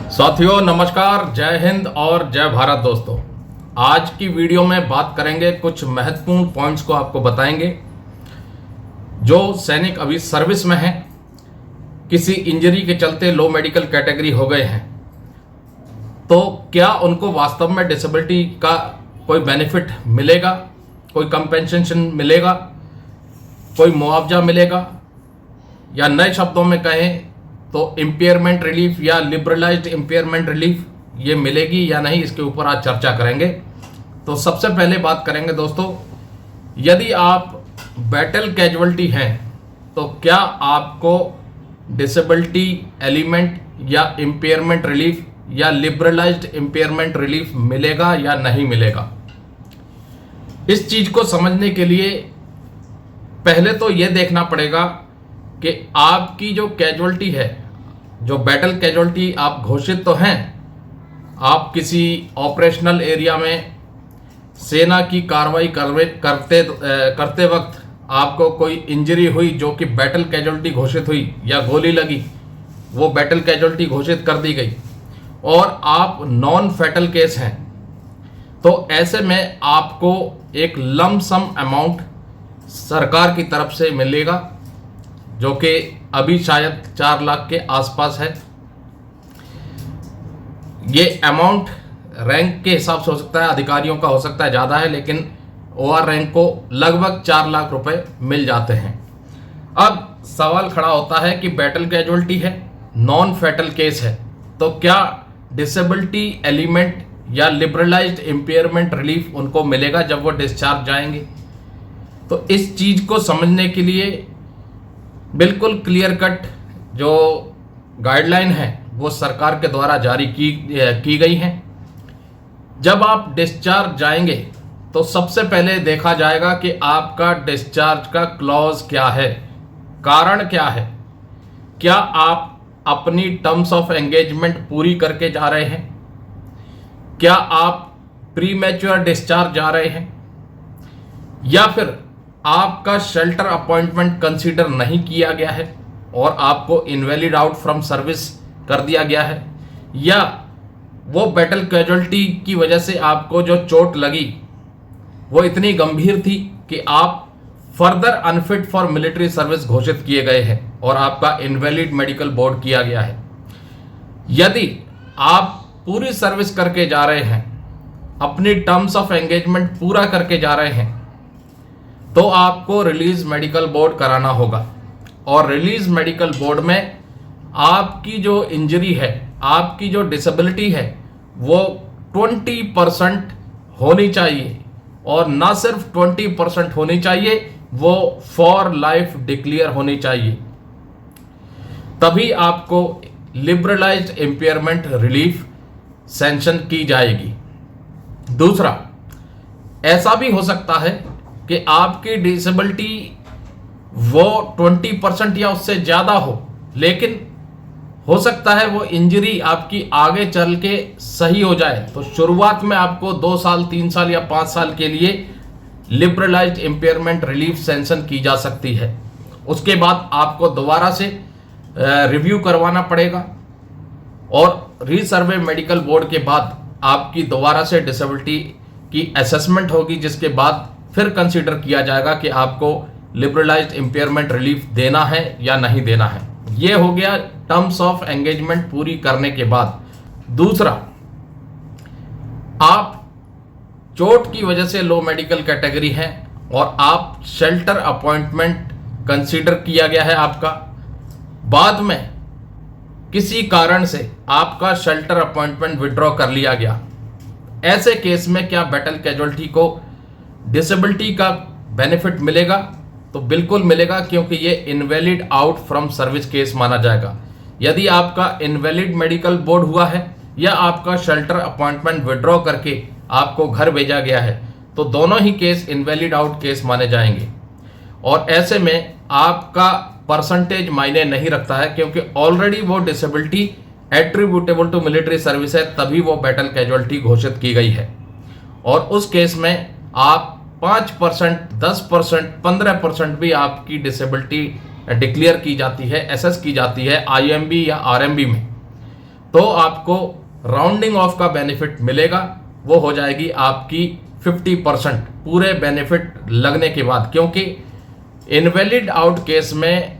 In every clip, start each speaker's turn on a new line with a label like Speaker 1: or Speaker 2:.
Speaker 1: साथियों नमस्कार, जय हिंद और जय भारत। दोस्तों, आज की वीडियो में बात करेंगे, कुछ महत्वपूर्ण पॉइंट्स को आपको बताएंगे। जो सैनिक अभी सर्विस में हैं, किसी इंजरी के चलते लो मेडिकल कैटेगरी हो गए हैं, तो क्या उनको वास्तव में डिसेबिलिटी का कोई बेनिफिट मिलेगा, कोई कंपेंसेशन मिलेगा, कोई मुआवजा मिलेगा, या नए शब्दों में कहें तो इम्पेयरमेंट रिलीफ या लिबरलाइज्ड इम्पेयरमेंट रिलीफ ये मिलेगी या नहीं, इसके ऊपर आज चर्चा करेंगे। तो सबसे पहले बात करेंगे दोस्तों, यदि आप बैटल कैजुअल्टी हैं तो क्या आपको डिसेबिलिटी एलिमेंट या इम्पेयरमेंट रिलीफ या लिबरलाइज्ड इम्पेयरमेंट रिलीफ मिलेगा या नहीं मिलेगा। इस चीज को समझने के लिए पहले तो यह देखना पड़ेगा कि आपकी जो कैजुअल्टी है, जो बैटल कैजुअल्टी आप घोषित तो हैं, आप किसी ऑपरेशनल एरिया में सेना की कार्रवाई करते वक्त आपको कोई इंजरी हुई जो कि बैटल कैजुअल्टी घोषित हुई, या गोली लगी वो बैटल कैजुअल्टी घोषित कर दी गई, और आप नॉन फैटल केस हैं, तो ऐसे में आपको एक लम सम अमाउंट सरकार की तरफ से मिलेगा, जो कि अभी शायद 4 लाख के आसपास है। ये अमाउंट रैंक के हिसाब से हो सकता है, अधिकारियों का हो सकता है ज़्यादा है, लेकिन ओआर रैंक को लगभग 4 लाख रुपए मिल जाते हैं। अब सवाल खड़ा होता है कि बैटल कैजुअल्टी है, नॉन फैटल केस है, तो क्या डिसेबिलिटी एलिमेंट या लिबरलाइज्ड इम्पेयरमेंट रिलीफ उनको मिलेगा जब वो डिस्चार्ज जाएंगे। तो इस चीज़ को समझने के लिए बिल्कुल क्लियर कट जो गाइडलाइन है वो सरकार के द्वारा जारी की गई हैं। जब आप डिस्चार्ज जाएंगे तो सबसे पहले देखा जाएगा कि आपका डिस्चार्ज का क्लॉज क्या है, कारण क्या है। क्या आप अपनी टर्म्स ऑफ एंगेजमेंट पूरी करके जा रहे हैं, क्या आप प्री मैच्योर डिस्चार्ज जा रहे हैं, या फिर आपका शेल्टर अपॉइंटमेंट कंसीडर नहीं किया गया है और आपको इनवैलिड आउट फ्रॉम सर्विस कर दिया गया है, या वो बैटल कैजुअल्टी की वजह से आपको जो चोट लगी वो इतनी गंभीर थी कि आप further unfit for military service घोषित किए गए हैं और आपका इनवैलिड मेडिकल बोर्ड किया गया है। यदि आप पूरी सर्विस करके जा रहे हैं, अपनी टर्म्स ऑफ एंगेजमेंट पूरा करके जा रहे हैं, तो आपको रिलीज मेडिकल बोर्ड कराना होगा। और रिलीज मेडिकल बोर्ड में आपकी जो इंजरी है, आपकी जो डिसेबिलिटी है, वो 20% होनी चाहिए, और ना सिर्फ 20% होनी चाहिए, वो फॉर लाइफ डिक्लेयर होनी चाहिए। तभी आपको लिबरलाइज्ड इम्पेयरमेंट रिलीफ सैंक्शन की जाएगी। दूसरा, ऐसा भी हो सकता है कि आपकी डिसेबिलिटी वो 20% या उससे ज़्यादा हो, लेकिन हो सकता है वो इंजरी आपकी आगे चल के सही हो जाए, तो शुरुआत में आपको 2 साल 3 साल या 5 साल के लिए लिबरलाइज्ड इम्पेयरमेंट रिलीफ सैंक्शन की जा सकती है। उसके बाद आपको दोबारा से रिव्यू करवाना पड़ेगा, और रीसर्वे मेडिकल बोर्ड के बाद आपकी दोबारा से डिसेबिलिटी की असेसमेंट होगी, जिसके बाद फिर कंसीडर किया जाएगा कि आपको लिबरलाइज्ड इम्पेयरमेंट रिलीफ देना है या नहीं देना है। ये हो गया टर्म्स ऑफ एंगेजमेंट पूरी करने के बाद। दूसरा, आप चोट की वजह से लो मेडिकल कैटेगरी हैं और आप शेल्टर अपॉइंटमेंट कंसीडर किया गया है आपका, बाद में किसी कारण से आपका शेल्टर अपॉइंटमेंट विड्रॉ कर लिया गया, ऐसे केस में क्या बैटल कैजुअल्टी को डिसेबिलिटी का बेनिफिट मिलेगा? तो बिल्कुल मिलेगा, क्योंकि ये invalid out from service case माना जाएगा। यदि आपका इनवैलिड मेडिकल बोर्ड हुआ है या आपका शेल्टर अपॉइंटमेंट विड्रॉ करके आपको घर भेजा गया है, तो दोनों ही केस इनवैलिड आउट केस माने जाएंगे, और ऐसे में आपका परसेंटेज मायने नहीं रखता है, क्योंकि ऑलरेडी वो disability attributable to military service है, तभी वो बैटल कैजुअल्टी घोषित की गई है। और उस केस में आप 5%, 10%, 15% भी आपकी डिसेबिलिटी डिक्लेयर की जाती है, एसएस की जाती है आईएमबी या आरएमबी में। तो आपको राउंडिंग ऑफ का बेनिफिट मिलेगा, वो हो जाएगी आपकी 50% पूरे बेनिफिट लगने के बाद। क्योंकि इनवैलिड आउट केस में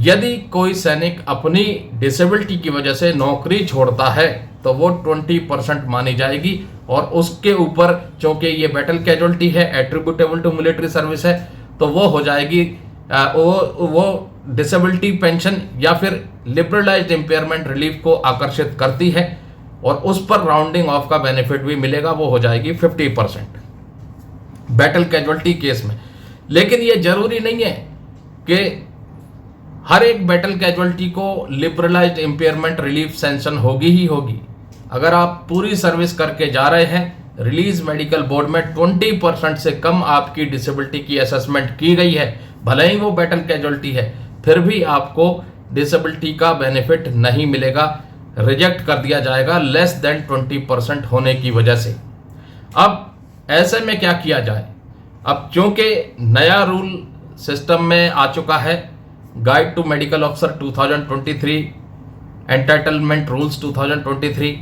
Speaker 1: यदि कोई सैनिक अपनी डिसेबिलिटी की वजह से नौकरी छोड़ता है तो वो 20% मानी जाएगी, और उसके ऊपर चूंकि ये बैटल कैजुअल्टी है, एट्रीब्यूटेबल टू मिलिट्री सर्विस है, तो वो हो जाएगी वो डिसेबिलिटी पेंशन या फिर लिबरलाइज्ड इम्पेयरमेंट रिलीफ को आकर्षित करती है, और उस पर राउंडिंग ऑफ का बेनिफिट भी मिलेगा, वो हो जाएगी 50% बैटल कैजुअल्टी केस में। लेकिन ये जरूरी नहीं है कि हर एक बैटल कैजुअल्टी को लिबरलाइज्ड इम्पेयरमेंट रिलीफ सैंक्शन होगी ही होगी। अगर आप पूरी सर्विस करके जा रहे हैं, रिलीज मेडिकल बोर्ड में 20% से कम आपकी डिसेबिलिटी की असेसमेंट की गई है, भले ही वो बैटल कैजुअल्टी है, फिर भी आपको डिसेबिलिटी का बेनिफिट नहीं मिलेगा, रिजेक्ट कर दिया जाएगा लेस देन 20% होने की वजह से। अब ऐसे में क्या किया जाए? अब चूंकि नया रूल सिस्टम में आ चुका है, guide to medical officer 2023, entitlement rules 2023,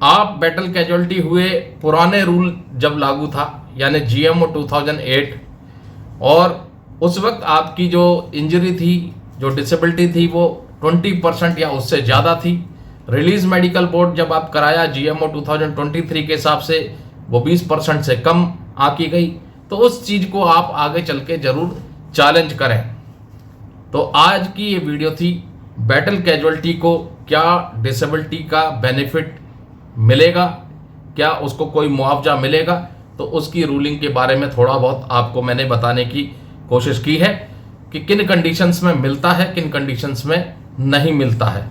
Speaker 1: आप बैटल कैजुअल्टी हुए पुराने रूल जब लागू था यानी जीएमओ 2008, और उस वक्त आपकी जो इंजरी थी, जो डिसेबिलिटी थी, वो 20% या उससे ज़्यादा थी। रिलीज मेडिकल बोर्ड जब आप कराया जीएमओ 2023 के हिसाब से वो 20% से कम आकी गई। तो उस चीज़ को आप आगे चल के ज़रूर चैलेंज करें। तो आज की ये वीडियो थी, बैटल कैजुअल्टी को क्या डिसेबिलिटी का बेनिफिट मिलेगा, क्या उसको कोई मुआवजा मिलेगा, तो उसकी रूलिंग के बारे में थोड़ा बहुत आपको मैंने बताने की कोशिश की है कि किन कंडीशंस में मिलता है, किन कंडीशंस में नहीं मिलता है।